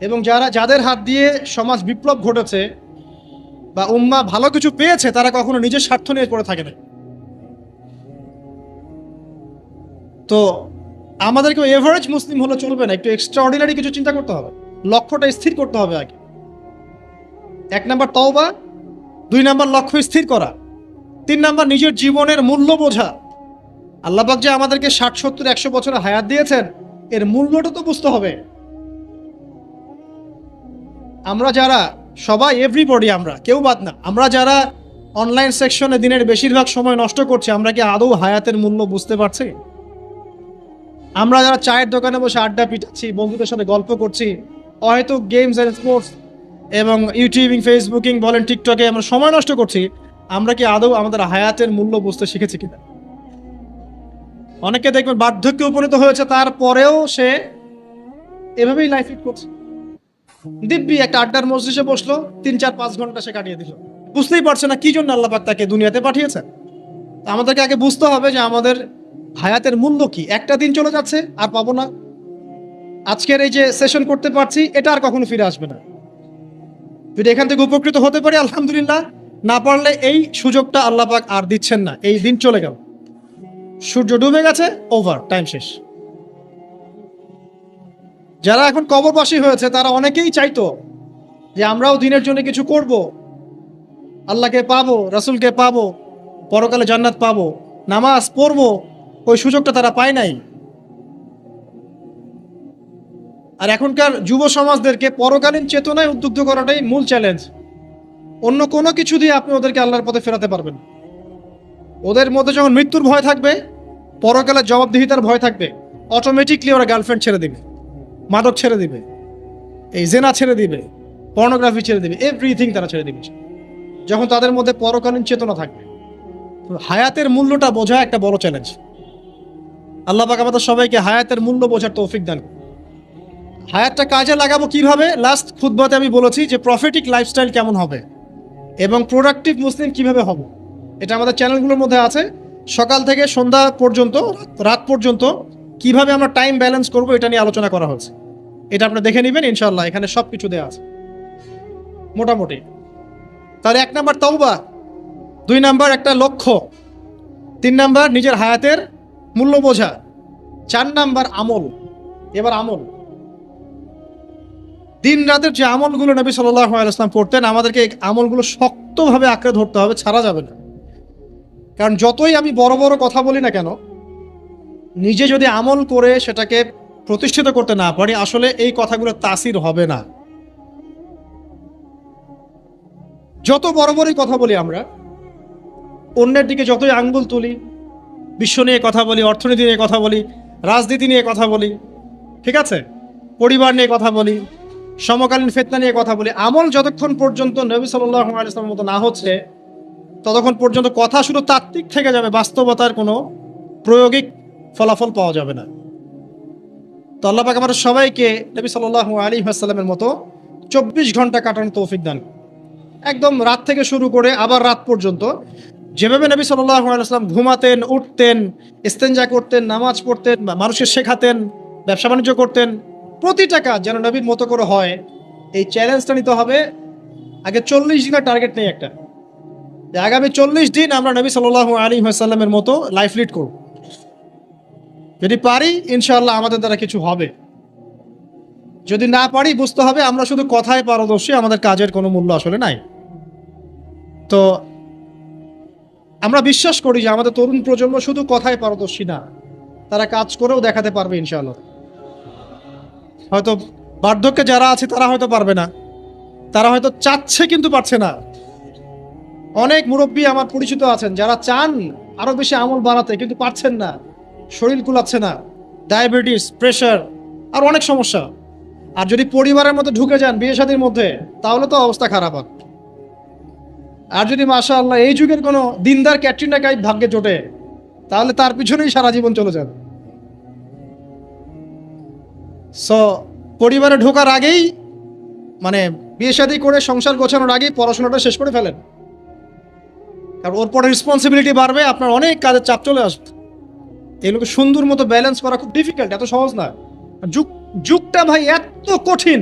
এবং যাদের হাত দিয়ে সমাজ বিপ্লব ঘটেছে বা উম্মাহ ভালো কিছু পেয়েছে, তারা কখনো নিজের স্বার্থ নিয়ে পড়ে থাকে না। তো আমাদেরকে এভারেজ মুসলিম হলে চলবে না, একটু এক্সট্রা অর্ডিনারি কিছু চিন্তা করতে হবে। লক্ষ্যটা স্থির করতে হবে আগে। 1 নাম্বার তওবা, 2 নাম্বার লক্ষ্য স্থির করা, 3 নাম্বার নিজের জীবনের মূল্য বোঝা। আল্লাহ পাক যে আমাদেরকে 60, 70, 100 বছরের হায়াত দিয়েছেন, এর মূল্যটা তো বুঝতে হবে। আমরা যারা সবাই, এভরিবডি, আমরা কেউ বাদ না, আমরা যারা অনলাইন সেকশনে দিনের বেশিরভাগ সময় নষ্ট করছি, আমরা কি আদৌ হায়াতের মূল্য বুঝতে পারছি? আমরা যারা চায়ের দোকানে বসে আড্ডা পিটাচ্ছি, বন্ধুদের সাথে গল্প করছি, হয়তো গেমস অ্যান্ড স্পোর্টস এবং ইউটিউবিং, ফেসবুকিং বলেন, টিকটকে আমরা সময় নষ্ট করছি, আমরা কি আদৌ আমাদের হায়াতের মূল্য বুঝতে শিখেছি কিনা? অনেকে দেখবেন বার্ধক্যে উপনীত হয়েছে, তারপরেও সে এভাবেই লাইফ লিড করছে। দিব্যি একটা আড্ডার মজলিসে বসলো, 3-4-5 ঘন্টা সে কাটিয়ে দিল, বুঝতেই পারছে না কি জন্য আল্লাহ পাক তাকে দুনিয়াতে পাঠিয়েছে। আমাদেরকে আগে বুঝতে হবে যে আমাদের হায়াতের মূল্য কি। একটা দিন চলে যাচ্ছে, আর পাবো না। আজকের এই যে সেশন করতে পারছি, এটা আর কখনো ফিরে আসবে না। যদি এখান থেকে উপকৃত হতে পারি আলহামদুলিল্লাহ, না পারলে এই সুযোগটা আল্লাহ পাক আর দিচ্ছেন না। এই দিন চলে গেল, সূর্য ডুবে গেছে, ওভার, টাইম শেষ। যারা এখন কবরবাসী হয়েছে তারা অনেকেই চাইতো যে আমরাও দিনের জন্য কিছু করব, আল্লাহকে পাবো, রাসূলকে পাবো, পরকালে জান্নাত পাবো, নামাজ পড়বো। ওই সুযোগটা তারা পায় নাই। আর এখনকার যুব সমাজদেরকে পরকালীন চেতনায় উদ্বুদ্ধ করাটাই মূল চ্যালেঞ্জ। অন্য কোনো কিছু দিয়ে আপনি ওদেরকে আল্লাহর পথে ফেরাতে পারবেন। ওদের মধ্যে যখন মৃত্যুর ভয় থাকবে, পরকালের জবাবদিহিতার ভয় থাকবে, অটোমেটিকলি ওরা গার্লফ্রেন্ড ছেড়ে দিবে, মাদক ছেড়ে দিবে, এই জেনা ছেড়ে দিবে, পর্নোগ্রাফি ছেড়ে দিবে, এভরিথিং তারা ছেড়ে দিবে যখন তাদের মধ্যে পরকালীন চেতনা থাকবে। হায়াতের মূল্যটা বোঝা একটা বড় চ্যালেঞ্জ। আল্লাহ পাক আমাদের সবাইকে হায়াতের মূল্য বোঝার তৌফিক দান। হায়াতটা কাজে লাগাবো কিভাবে? লাস্ট খুতবাতে আমি বলেছি যে প্রফেটিক লাইফস্টাইল কেমন হবে এবং প্রোডাক্টিভ মুসলিম কিভাবে হব, এটা আমাদের চ্যানেলগুলোর মধ্যে আছে। সকাল থেকে সন্ধ্যা পর্যন্ত, রাত পর্যন্ত কিভাবে আমরা টাইম ব্যালেন্স করব, এটা নিয়ে আলোচনা করা হয়েছে। এটা আপনি দেখে নেবেন ইনশাআল্লাহ, এখানে সব কিছু দেওয়া আছে মোটামুটি। তাহলে 1 নাম্বার তওবা, 2 নাম্বার একটা লক্ষ্য, 3 নাম্বার নিজের হায়াতের মূল্য বোঝা, 4 নাম্বার আমল। এবার আমল, দিন রাতের যে আমলগুলো নবী সাল্লাল্লাহু আলাইহি ওয়াসাল্লাম করতেন, আমাদেরকে এই আমলগুলো শক্তভাবে আঁকড়ে ধরতে হবে, ছাড়া যাবে না। কারণ যতই আমি বড় বড় কথা বলি না কেন, নিজে যদি আমল করে সেটাকে প্রতিষ্ঠিত করতে না পারি, আসলে এই কথাগুলো তাসির হবে না। যত বড় বড়ই কথা বলি আমরা, অন্যের দিকে যতই আঙ্গুল তুলি, বিশ্ব নিয়ে কথা বলি, অর্থনীতি নিয়ে কথা বলি, রাজনীতি নিয়ে কথা বলি, ঠিক আছে, পরিবার নিয়ে কথা বলি, সমকালীন ফিতনা নিয়ে কথা বলি, আমল যতক্ষণ পর্যন্ত নবী সাল্লাল্লাহু আলাইহি ওয়াসাল্লামের মতো না হচ্ছে, ততক্ষণ পর্যন্ত কথা শুধু তাত্ত্বিক থেকে যাবে, বাস্তবতার কোনো প্রায়োগিক ফলাফল পাওয়া যাবে না। তো আল্লাহ পাক আমাদের সবাইকে নবী সাল্লাল্লাহু আলাইহি ওয়াসাল্লামের মতো 24 ঘন্টা কাটানোর তৌফিক দান। একদম রাত থেকে শুরু করে আবার রাত পর্যন্ত যেভাবে নবী সাল্লাল্লাহু আলাইহি ওয়াসাল্লাম ঘুমাতেন, উঠতেন, ইস্তেনজা করতেন, নামাজ পড়তেন, মানুষকে শেখাতেন, ব্যবসা বাণিজ্য করতেন, প্রতিটা কাজ যেন নবীর মতো করে হয়, এই চ্যালেঞ্জটা নিতে হবে। আগে 40 দিনের টার্গেট নেই একটা, যে আগামী 40 দিন আমরা নবী সাল্লাল্লাহু আলাইহি ওয়াসাল্লামের মতো লাইফ লিড করব। যদি পারি ইনশাআল্লাহ আমাদের দ্বারা কিছু হবে, যদি না পারি বুঝতে হবে আমরা শুধু কথায় পারদর্শী, আমাদের কাজের কোনো মূল্য আসলে নাই। তো আমরা বিশ্বাস করি যে আমাদের তরুণ প্রজন্ম শুধু কথায় পারদর্শী না, তারা কাজ করেও দেখাতে পারবে ইনশাআল্লাহ। হয়তো বার্ধক্যে যারা আছে তারা হয়তো পারবে না, তারা হয়তো চাচ্ছে কিন্তু পারছে না। অনেক মুরব্বী আমার পরিচিত আছেন যারা চান আরো বেশি আমল বাড়াতে, কিন্তু পারছেন না, শরীর কুলাচ্ছে না, ডায়াবেটিস, প্রেশার, আর অনেক সমস্যা। আর যদি পরিবারের মধ্যে ঢুকে যান, বিয়ে শাদীর মধ্যে, তাহলে তো অবস্থা খারাপ হবে। আর যদি মাশাআল্লাহ এই যুগের কোনো দিনদার ক্যাটরিনা কাইফ ভাগ্যে জোটে, তাহলে তার পিছনেই সারা জীবন চলে যাবে। সো পরিবারে ঢোকার আগেই, মানে বিয়ে শাদী করে সংসার গোছানোর আগেই পড়াশোনাটা শেষ করে ফেলেন, কারণ ওর পরে রেসপন্সিবিলিটি বাড়বে, আপনার অনেক কাজের চাপ চলে আসবে। এগুলোকে সুন্দর মতো ব্যালেন্স করা খুব ডিফিকাল্ট, এত সহজ না। যুগটা ভাই এত কঠিন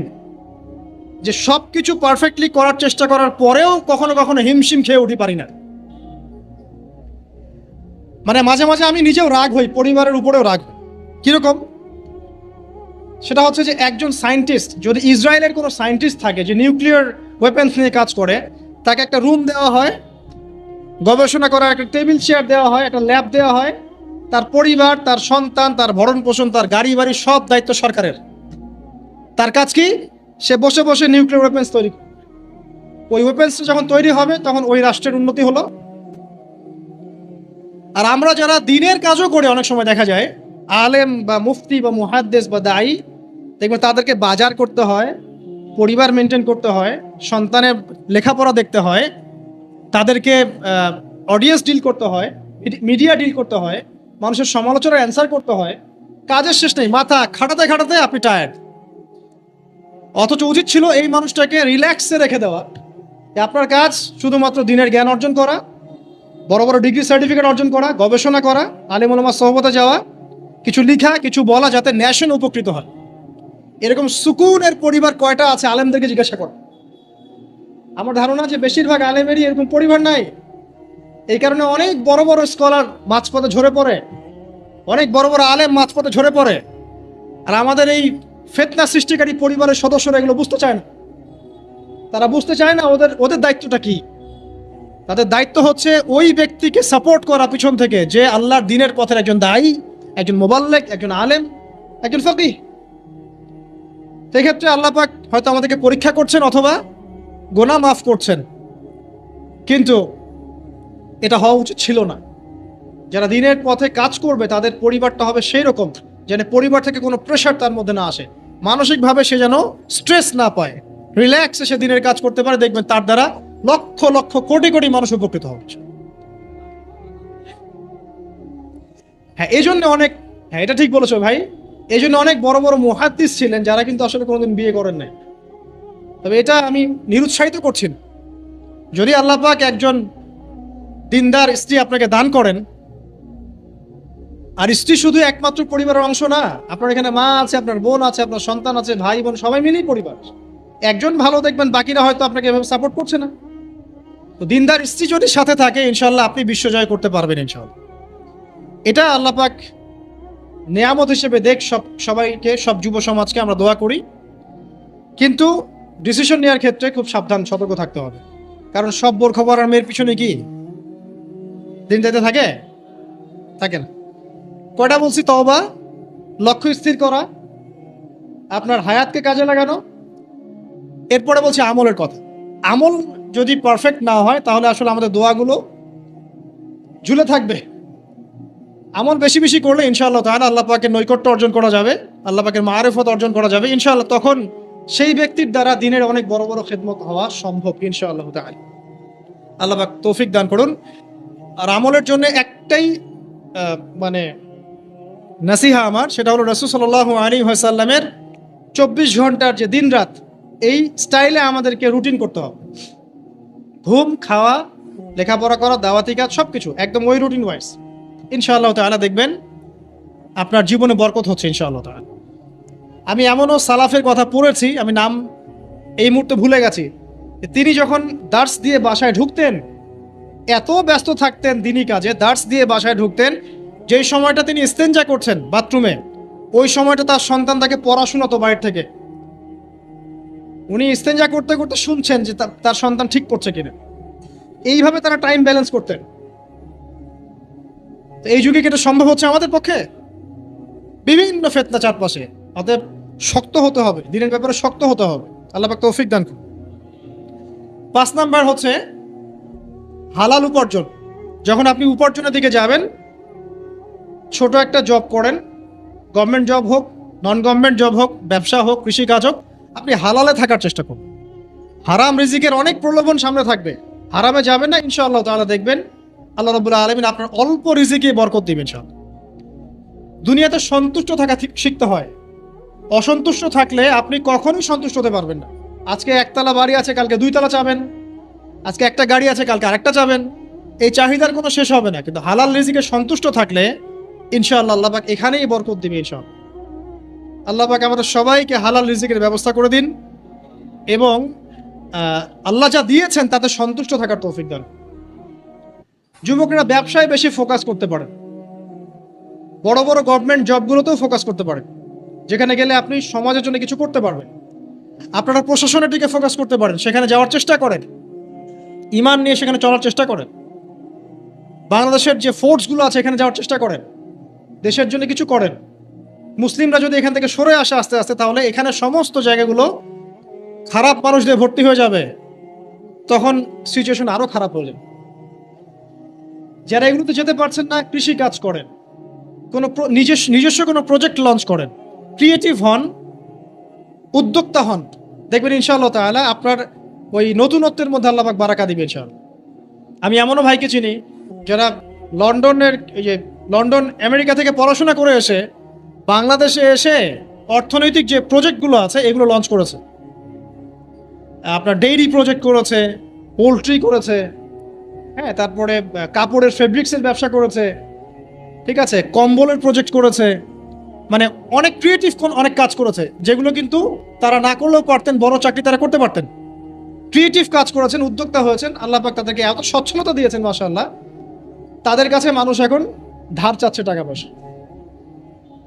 যে সব কিছু পারফেক্টলি করার চেষ্টা করার পরেও কখনো কখনো হিমশিম খেয়ে উঠি পারি না। মানে মাঝে মাঝে আমি নিজেও রাগ হই, পরিবারের উপরেও রাগ হই। কিরকম? সেটা হচ্ছে যে একজন সায়েন্টিস্ট, যদি ইসরায়েলের কোনো সায়েন্টিস্ট থাকে যে নিউক্লিয়ার ওয়েপেন্স নিয়ে কাজ করে, তাকে একটা রুম দেওয়া হয়, গবেষণা করার একটা টেবিল চেয়ার দেওয়া হয়, একটা ল্যাব দেওয়া হয়, তার পরিবার, তার সন্তান, তার ভরণ পোষণ, তার গাড়ি বাড়ি, সব দায়িত্ব সরকারের। তার কাজ কি? সে বসে বসে নিউক্লিয়ার ওয়েপেন্স তৈরি করে। ওই ওয়েপেন্সটা যখন তৈরি হবে তখন ওই রাষ্ট্রের উন্নতি হলো। আর আমরা যারা দিনের কাজও করে, অনেক সময় দেখা যায় আলেম বা মুফতি বা মুহাদ্দিস বা দায়ী, দেখবেন তাদেরকে বাজার করতে হয়, পরিবার মেনটেন করতে হয়, সন্তানের লেখাপড়া দেখতে হয়, তাদেরকে অডিয়েন্স ডিল করতে হয়, মিডিয়া ডিল করতে হয়, মানুষের সমালোচনার অ্যান্সার করতে হয়, কাজের শেষ নেই, মাথা খাটাতে খাটাতে আপনি টায়ার্ড। অথচ উচিত ছিল এই মানুষটাকে রিল্যাক্সে রেখে দেওয়া, যে আপনার কাজ শুধুমাত্র দিনের জ্ঞান অর্জন করা, বড় বড় ডিগ্রি সার্টিফিকেট অর্জন করা, গবেষণা করা, আলেম ওলামার সহবতে যাওয়া, কিছু লিখা, কিছু বলা, যাতে ন্যাশন উপকৃত হয়। এরকম সুকুনের পরিবার কয়টা আছে আলেমদেরকে জিজ্ঞাসা করো। আমার ধারণা যে বেশিরভাগ আলেমেরই এরকম পরিবার নাই। এই কারণে অনেক বড় বড় স্কলার মাঝপথে ঝরে পড়ে, অনেক বড় বড় আলেম মাঝপথে ঝরে পড়ে। আর আমাদের এই ফিতনা সৃষ্টিকারী পরিবারের সদস্যরা এগুলো বুঝতে চায় না। তারা বুঝতে চায় না ওদের দায়িত্বটা কি। তাদের দায়িত্ব হচ্ছে ওই ব্যক্তিকে সাপোর্ট করা পিছন থেকে, যে আল্লাহর দ্বীনের পথের একজন দায়ী, একজন মুবাল্লিগ, একজন আলেম, একজন ফকিহ। সেক্ষেত্রে আল্লাহ পাক হয়তো আমাদেরকে পরীক্ষা করছেন অথবা গুনাহ মাফ করছেন, কিন্তু এটা হওয়া উচিত ছিল না। যারা দ্বীনের পথে কাজ করবে তাদের পরিবারটা হবে সেই রকম যেন পরিবার থেকে কোনো প্রেশার তার মধ্যে না আসে, মানসিকভাবে সে যেন স্ট্রেস না পায়, রিল্যাক্সে সে দিনের কাজ করতে পারে। দেখবেন তার দ্বারা লক্ষ লক্ষ কোটি কোটি মানুষ উপকৃত হচ্ছে। হ্যাঁ, এই জন্য অনেক, হ্যাঁ এটা ঠিক বলেছো ভাই, এই জন্য অনেক বড় বড় মুহাদ্দিস ছিলেন যারা কিন্তু আসলে কোনোদিন বিয়ে করেন নাই। তবে এটা আমি নিরুৎসাহিত করছি না। যদি আল্লাহ পাক একজন দিনদার স্ত্রী আপনাকে দান করেন, আর স্ত্রী শুধু একমাত্র পরিবারের অংশ না, আপনার এখানে মা আছে, আপনার বোন আছে, আপনার সন্তান আছে, ভাই বোন সবাই মিলেই পরিবার। একজন ভালো দেখবেন, বাকিরা হয়তো আপনাকে এভাবে সাপোর্ট করছে না। তো দিনদার স্ত্রী যদি সাথে থাকে, ইনশাল্লাহ আপনি বিশ্বজয় করতে পারবেন ইনশাল্লাহ। এটা আল্লাহ পাক নেয়ামত হিসেবে দেখ সবাইকে, সব যুব সমাজকে আমরা দোয়া করি। কিন্তু ডিসিশন নেওয়ার ক্ষেত্রে খুব সাবধান, সতর্ক থাকতে হবে। কারণ সব বোর খবর আর মেয়ের পিছনে কি দিন যেতে থাকে না। কয়টা বলছি? তওবা, লক্ষ্য স্থির করা, আপনার হায়াতকে কাজে লাগানো। এরপরে বলছি আমলের কথা। আমল যদি পারফেক্ট না হয় তাহলে আসলে আমাদের দোয়াগুলো ঝুলে থাকবে। আমল বেশি বেশি করলে ইনশাআল্লাহ তাআলা আল্লাহ পাকের নৈকট্য অর্জন করা যাবে, আল্লাহ পাকের মারিফত অর্জন করা যাবে ইনশাআল্লাহ। তখন সেই ব্যক্তির দ্বারা দিনের অনেক বড় বড় খেদমত হওয়া সম্ভব ইনশাআল্লাহ তাআলা। আল্লাহ পাক তৌফিক দান করুন। আর আমলের জন্য একটাই মানে নাসিহা আমার, সেটা হলো রাসূল সাল্লাল্লাহু আলাইহি ওয়াসাল্লামের 24 ঘন্টার যে দিন রাত, এই স্টাইলে আমাদেরকে রুটিন করতে হবে। ঘুম, খাওয়া, লেখাপড়া করা, দাওয়াতি কাজ সবকিছু একদম ওই রুটিন ওয়াইজ। ইনশাআল্লাহ তাআলা দেখবেন আপনার জীবনে বরকত হচ্ছে ইনশাআল্লাহ তাআলা। আমি এমনও সালাফের কথা পড়েছি, আমি নাম এই মুহূর্তে ভুলে গেছি, তিনি যখন দার্স দিয়ে বাসায় ঢুকতেন, এত ব্যস্ত থাকতেন দিনী কাজে, দার্স দিয়ে বাসায় ঢুকতেন, যেই সময়টা তিনি ইস্তেঞ্জা করছেন বাথরুমে, ওই সময়টা তার সন্তান তাকে পড়াশোনা তো বাইরে থেকে, উনি ইস্তেঞ্জা করতে করতে শুনছেন যে তার সন্তান ঠিক করছে কিনা। এইভাবে তারা টাইম ব্যালেন্স করতেন। এই যুগে কি এটা সম্ভব হচ্ছে আমাদের পক্ষে? বিভিন্ন ফিতনা চারপাশে, অতএব শক্ত হতে হবে, দিনের ব্যাপারে শক্ত হতে হবে। আল্লাহ পাক তৌফিক দান করুন। 5 নাম্বার হচ্ছে হালাল উপার্জন। যখন আপনি উপার্জনের দিকে যাবেন, ছোট একটা জব করেন, গভর্নমেন্ট জব হোক, নন গভর্নমেন্ট জব হোক, ব্যবসা হোক, কৃষিকাজ হোক, আপনি হালালে থাকার চেষ্টা করুন। হারাম রিজিকের অনেক প্রলোভন সামনে থাকবে, হারামে যাবেন না ইনশাআল্লাহ তাআলা। দেখবেন আল্লাহ রাব্বুল আলামিন আপনার অল্প রিজিকে বরকত দিবেন ইনশাআল্লাহ। দুনিয়াতে সন্তুষ্ট থাকা শিখতে হয়। অসন্তুষ্ট থাকলে আপনি কখনোই সন্তুষ্ট হতে পারবেন না। আজকে একতলা বাড়ি আছে, কালকে 2 তলা চাবেন। আজকে একটা গাড়ি আছে, কালকে আরেকটা চাবেন। এই চাহিদার কোনো শেষ হবে না। কিন্তু হালাল রিজিকে সন্তুষ্ট থাকলে ইনশাআল্লাহ আল্লাহ পাক এখানেই বরকত দিবে ইনশাআল্লাহ। আল্লাহ পাক আমাদের সবাইকে হালাল রিজিকের ব্যবস্থা করে দিন এবং আল্লাহ যা দিয়েছেন তাতে সন্তুষ্ট থাকার তৌফিক দান। যুবকরা ব্যবসায় বেশি ফোকাস করতে পারেন, বড় বড় গভর্নমেন্ট জবগুলোতেও ফোকাস করতে পারেন, যেখানে গেলে আপনি সমাজের জন্য কিছু করতে পারবেন। আপনারা প্রশাসনের দিকে ফোকাস করতে পারেন, সেখানে যাওয়ার চেষ্টা করেন, ঈমান নিয়ে সেখানে চলার চেষ্টা করেন। বাংলাদেশের যে ফোর্সগুলো আছে এখানে যাওয়ার চেষ্টা করেন, দেশের জন্য কিছু করেন। মুসলিমরা যদি এখান থেকে সরে আসে আস্তে আস্তে, তাহলে এখানে সমস্ত জায়গাগুলো খারাপ মানুষ দিয়ে ভর্তি হয়ে যাবে, তখন সিচুয়েশন আরো খারাপ হয়ে যাবে। যারা এগুলোতে যেতে পারছেন না, কৃষি কাজ করেন, কোনো নিজস্ব কোনো প্রজেক্ট লঞ্চ করেন, ক্রিয়েটিভ হন, উদ্যোক্তা হন। দেখবেন ইনশাআল্লাহ তাআলা আপনার ওই নতুনত্বের মধ্যে আল্লাহ পাক বারাকা দিবেন ইনশাআল্লাহ। আমি এমনও ভাইকে চিনি যারা লন্ডনের এই যে লন্ডন আমেরিকা থেকে পড়াশোনা করে এসে বাংলাদেশে এসে অর্থনৈতিক যে প্রজেক্টগুলো আছে এগুলো লঞ্চ করেছে। আপনার ডেইরি প্রজেক্ট করেছে, পোলট্রি করেছে, হ্যাঁ, তারপরে কাপড়ের ফেব্রিক্সের ব্যবসা করেছে, ঠিক আছে, কম্বলের প্রজেক্ট করেছে, মানে অনেক ক্রিয়েটিভ অনেক কাজ করেছে, যেগুলো কিন্তু তারা না করলেও পারতেন, বড় চাকরি তারা করতে পারতেন। ক্রিয়েটিভ কাজ করেছেন, উদ্যোক্তা হয়েছেন, আল্লাহ পাক তাদেরকে এত সচ্ছলতা দিয়েছেন মাশাআল্লাহ, তাদের কাছে মানুষ এখন ধার চাচ্ছে টাকা পয়সা।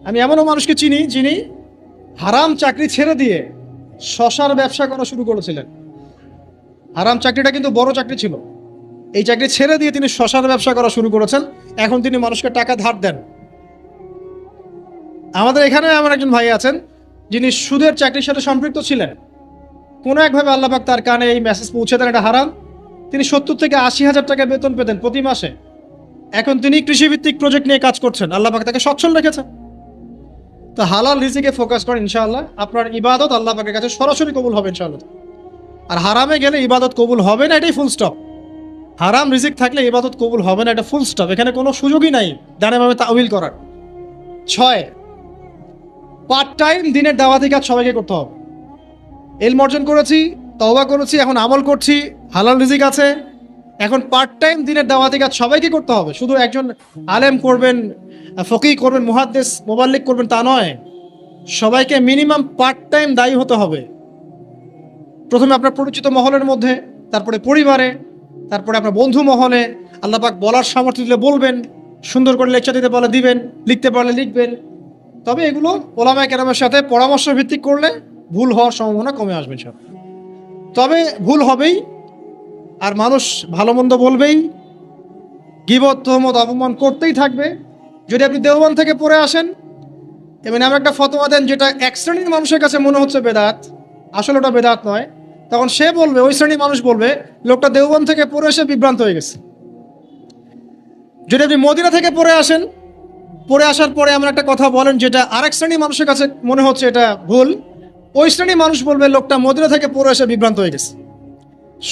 আমি এমনও মানুষকে চিনি যিনি হারাম চাকরি ছেড়ে দিয়ে শশার ব্যবসা করা শুরু করেছিলেন। হারাম চাকরিটা কিন্তু বড় চাকরি ছিল, এই চাকরি ছেড়ে দিয়ে তিনি শশার ব্যবসা করা শুরু করেছেন। এখন তিনি মানুষকে টাকা ধার দেন। আমাদের এখানে এমন একজন ভাই আছেন যিনি সুদের চাকরির সাথে সম্পৃক্ত ছিলেন। কোনো একভাবে আল্লাহ পাক তার কানে এই মেসেজ পৌঁছে দেন এটা হারাম। তিনি 70 থেকে 80 হাজার টাকা বেতন পেতেন প্রতি মাসে। এখন তিনি কৃষিভিত্তিক প্রজেক্ট নিয়ে কাজ করছেন, আল্লাহ পাক তাকে সচ্ছল রেখেছেন। তো হালাল রিজিকে ফোকাস করেন, ইনশাআল্লাহ আপনার ইবাদত আল্লাহ পাকের কাছে সরাসরি কবুল হবে ইনশাআল্লাহ। আর হারামে গেলে ইবাদত কবুল হবে না, এটাই ফুল স্টপ। হারাম রিজিক থাকলে ইবাদত কবুল হবে না, এটা ফুল স্টপ, এখানে কোনো সুযোগই নাই ডানেভাবে তাউইল করার। 6, পার্ট টাইম দিনের দাওয়াতি কাজ সবাইকে করতে হবে। ইলম অর্জন করেছি, তওবা করেছি, এখন আমল করছি, হালাল রিজিক আছে, এখন পার্ট টাইম দিনের দাওয়াতি কাজ সবাইকে করতে হবে। শুধু একজন আলেম করবেন, ফকিহ করবেন, মুহাদ্দিস মুবাল্লিগ করবেন তা নয়, সবাইকে মিনিমাম পার্ট টাইম দায়ী হতে হবে। প্রথমে আপনার পরিচিত মহলের মধ্যে, তারপরে পরিবারে, তারপরে আপনার বন্ধু মহলে। আল্লাহ পাক বলার সামর্থ্য দিলে বলবেন, সুন্দর করে লেকচার দিতে পারলে দিবেন, লিখতে পারলে লিখবেন। তবে এগুলো ওলামায়ে কেরামের সাথে পরামর্শ ভিত্তিক করলে ভুল হওয়ার সম্ভাবনা কমে আসবে সব। তবে ভুল হবেই, আর মানুষ ভালো মন্দ বলবেই, গীবত তোহমত অপমান করতেই থাকবে। যদি আপনি দেওবন্দ থেকে পড়ে আসেন এবং এমন একটা ফতোয়া দেন যেটা এক শ্রেণীর মানুষের কাছে মনে হচ্ছে বেদাত, আসলে ওটা বেদাত নয়, তখন সে বলবে, ওই শ্রেণীর মানুষ বলবে লোকটা দেওবন্দ থেকে পড়ে এসে বিভ্রান্ত হয়ে গেছে। যদি আপনি মদিনা থেকে পড়ে আসেন, পড়ে আসার পরে এমন একটা কথা বলেন যেটা আরেক শ্রেণীর মানুষের কাছে মনে হচ্ছে এটা ভুল, ওই শ্রেণীর মানুষ বলবে লোকটা মদিনা থেকে পড়ে এসে বিভ্রান্ত হয়ে গেছে।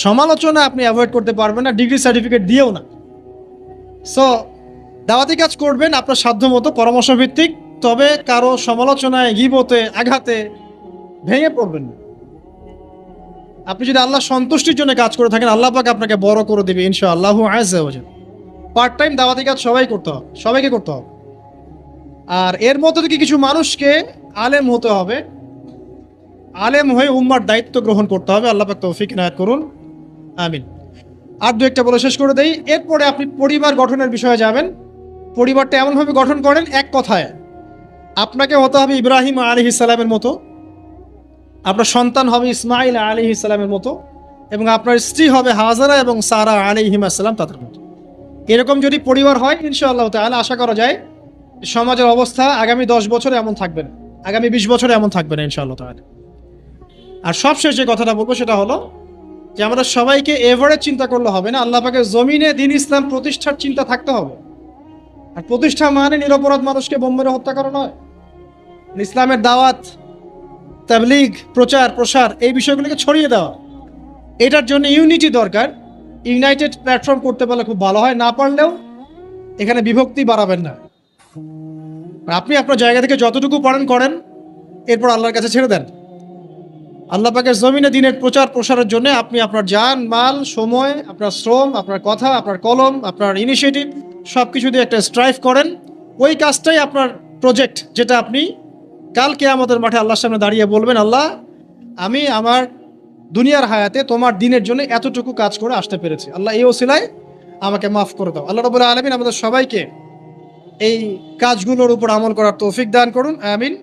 সমালোচনা আপনি অ্যাভয়েড করতে পারবেন না, ডিগ্রি সার্টিফিকেট দিয়েও না। সো দাওয়াতি কাজ করবেন আপনার সাধ্য মতো, পরামর্শ ভিত্তিক, তবে কারো সমালোচনায়, গীবতে, আঘাতে ভেঙে পড়বেন না। আপনি যদি আল্লাহ সন্তুষ্টির জন্য কাজ করে থাকেন, আল্লাহ পাক আপনাকে বড় করে দেবে ইনশাআল্লাহ আযজা ওয়া জাল্লা। পার্ট টাইম দাওয়াতি কাজ সবাইকে করতে হবে। আর এর মধ্যে থেকে কিছু মানুষকে আলেম হতে হবে, আলেম হয়ে উম্মার দায়িত্ব গ্রহণ করতে হবে। আল্লাহ পাক তৌফিক ইনায়াত করুন, আমিন। আর দু একটা বলে শেষ করে দেই। এরপরে আপনি পরিবার গঠনের বিষয়ে যাবেন। পরিবারটা এমনভাবে গঠন করেন, এক কথায় আপনাকে হতে হবে ইব্রাহিম আলাইহিস সালামের মতো, আপনার সন্তান হবে ইসমাইল আলাইহিস সালামের মতো, এবং আপনার স্ত্রী হবে হাজারা এবং সারা আলাইহিমা সালাম তাদের মতো। এরকম যদি পরিবার হয় ইনশাআল্লাহ তাআলা আশা করা যায় সমাজের অবস্থা আগামী 10 বছরে এমন থাকবে না, আগামী 20 বছরে এমন থাকবে না ইনশাআল্লাহ তাআলা। আর সবশেষ যে কথাটা বলবো সেটা হলো যে আমরা সবাইকে এভারেজ চিন্তা করলে হবে না, আল্লাহ পাকের জমিনে দ্বীন ইসলাম প্রতিষ্ঠার চিন্তা থাকতে হবে। আর প্রতিষ্ঠা মানে নিরপরাধ মানুষকে বোম মেরে হত্যা করা নয়। ইসলামের দাওয়াত, তাবলীগ, প্রচার প্রসার, এই বিষয়গুলোকে ছড়িয়ে দেওয়া, এটার জন্য ইউনিটি দরকার। ইউনাইটেড প্ল্যাটফর্ম করতে পারলে খুব ভালো হয়, না পারলেও এখানে বিভক্তি বাড়াবেন না। আপনি আপনার জায়গা থেকে যতটুকু পারেন করেন, এরপর আল্লাহর কাছে ছেড়ে দেন। আল্লাহ পাকের জমিনে দ্বীনের প্রচার প্রসারের জন্য আপনি আপনার জান, মাল, সময়, আপনার শ্রম, আপনার কথা, আপনার কলম, আপনার ইনিশিয়েটিভ সব কিছু দিয়ে একটা স্ট্রাইভ করেন। ওই কাজটাই আপনার প্রজেক্ট, যেটা আপনি কাল কিয়ামতের মাঠে আল্লাহর সামনে দাঁড়িয়ে বলবেন, আল্লাহ আমি আমার দুনিয়ার হায়াতে তোমার দ্বীনের জন্য এতটুকু কাজ করে আসতে পেরেছি, আল্লাহ এই ওসিলায় আমাকে মাফ করে দাও। আল্লাহ রাব্বুল আলামিন আমাদের সবাইকে এই কাজগুলোর উপর আমল করার তৌফিক দান করুন, আমিন।